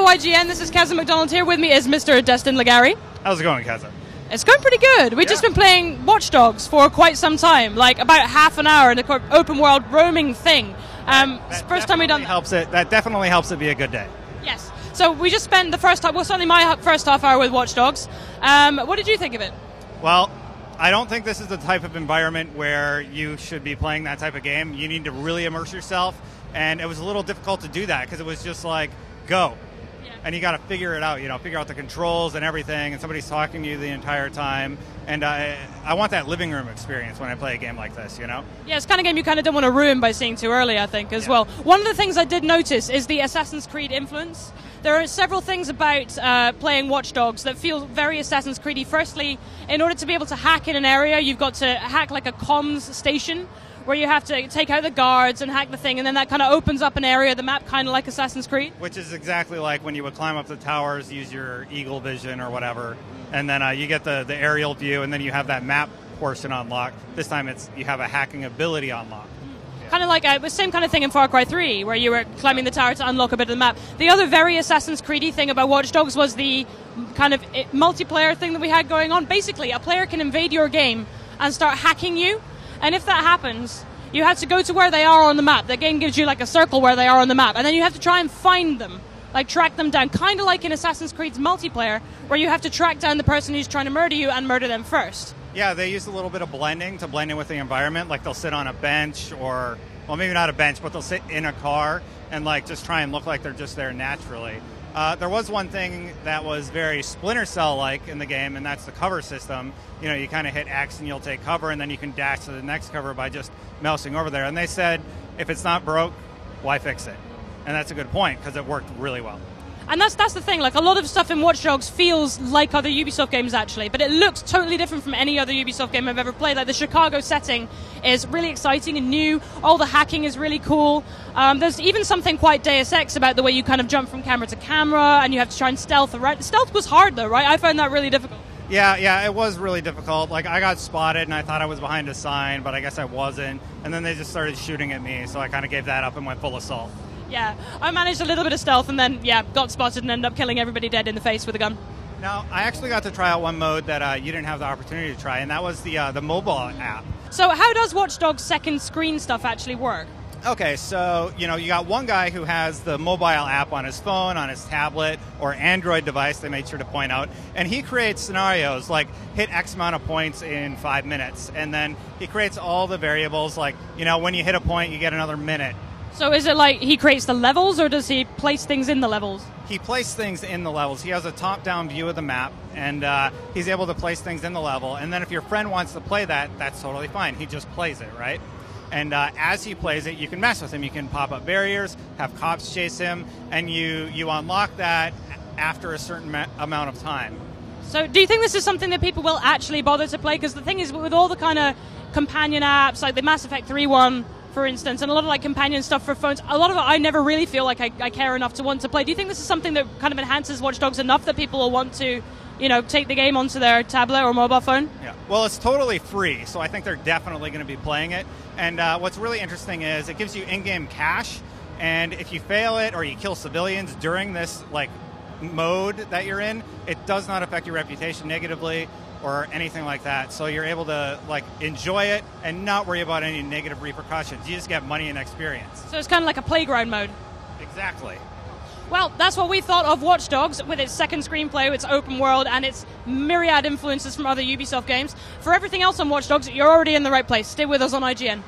Hello IGN, this is Keza MacDonald here. With me is Mr. Destin Legarie. How's it going, Keza? It's going pretty good. We've just been playing Watch Dogs for quite some time, like about half an hour in an open world roaming thing. It's the first time we've done that. That definitely helps it be a good day. Yes. So we just spent the first time, well, certainly my first half hour with Watch Dogs. What did you think of it? Well, I don't think this is the type of environment where you should be playing that type of game. You need to really immerse yourself, and it was a little difficult to do that because it was just like, go. Yeah. And you got to figure it out, figure out the controls and everything, and somebody's talking to you the entire time. And I want that living room experience when I play a game like this, Yeah, it's the kind of game you kind of don't want to ruin by seeing too early, I think, as well. One of the things I did notice is the Assassin's Creed influence. There are several things about playing Watch Dogs that feel very Assassin's Creedy. Firstly, in order to be able to hack in an area, you've got to hack like a comms station, where you have to take out the guards and hack the thing, and then that kind of opens up an area of the map, kind of like Assassin's Creed. Which is exactly like when you would climb up the towers, use your eagle vision or whatever, and then you get the aerial view, and then you have that map portion unlocked. This time you have a hacking ability unlocked. Kind of like the same kind of thing in Far Cry 3, where you were climbing the tower to unlock a bit of the map. The other very Assassin's Creedy thing about Watch Dogs was the kind of multiplayer thing that we had going on. Basically, a player can invade your game and start hacking you, and if that happens, you have to go to where they are on the map. The game gives you like a circle where they are on the map, and then you have to try and find them, like track them down, kind of like in Assassin's Creed's multiplayer, where you have to track down the person who's trying to murder you and murder them first. Yeah, they use a little bit of blending to blend in with the environment. Like they'll sit on a bench or, well, maybe not a bench, but they'll sit in a car and like just try and look like they're just there naturally. There was one thing that was very Splinter Cell-like in the game, and that's the cover system. You kind of hit X and you'll take cover, and then you can dash to the next cover by just mousing over there. And they said, if it's not broke, why fix it? And that's a good point, because it worked really well. And that's the thing, like a lot of stuff in Watch Dogs feels like other Ubisoft games actually, but it looks totally different from any other Ubisoft game I've ever played. Like the Chicago setting is really exciting and new, all the hacking is really cool. There's even something quite Deus Ex about the way you kind of jump from camera to camera and you have to try and stealth around. Stealth was hard though, right? I found that really difficult. Yeah, it was really difficult. Like I got spotted and I thought I was behind a sign, but I guess I wasn't. And then they just started shooting at me, so I kind of gave that up and went full assault. Yeah, I managed a little bit of stealth and then, got spotted and ended up killing everybody dead in the face with a gun. Now, I actually got to try out one mode that you didn't have the opportunity to try, and that was the mobile app. So how does Watch Dogs' second screen stuff actually work? Okay, so, you got one guy who has the mobile app on his phone, on his tablet, or Android device, they made sure to point out, and he creates scenarios like hit X amount of points in 5 minutes, and then he creates all the variables like, when you hit a point, you get another minute. So is it like he creates the levels, or does he place things in the levels? He places things in the levels. He has a top-down view of the map, and he's able to place things in the level. And then if your friend wants to play that, that's totally fine. He just plays it, right? And as he plays it, you can mess with him. You can pop up barriers, have cops chase him, and you unlock that after a certain amount of time. So do you think this is something that people will actually bother to play? Because the thing is, with all the kind of companion apps, like the Mass Effect 3 one, for instance, and a lot of like companion stuff for phones, a lot of it I never really feel like I care enough to want to play. Do you think this is something that kind of enhances Watch Dogs enough that people will want to, take the game onto their tablet or mobile phone? Yeah, well, it's totally free, so I think they're definitely going to be playing it. And what's really interesting is it gives you in-game cash, and if you fail it or you kill civilians during this like mode that you're in, it does not affect your reputation negatively or anything like that. So you're able to like enjoy it and not worry about any negative repercussions. You just get money and experience. So it's kind of like a playground mode. Exactly. Well, that's what we thought of Watch Dogs with its second screenplay, its open world, and its myriad influences from other Ubisoft games. For everything else on Watch Dogs, you're already in the right place. Stay with us on IGN.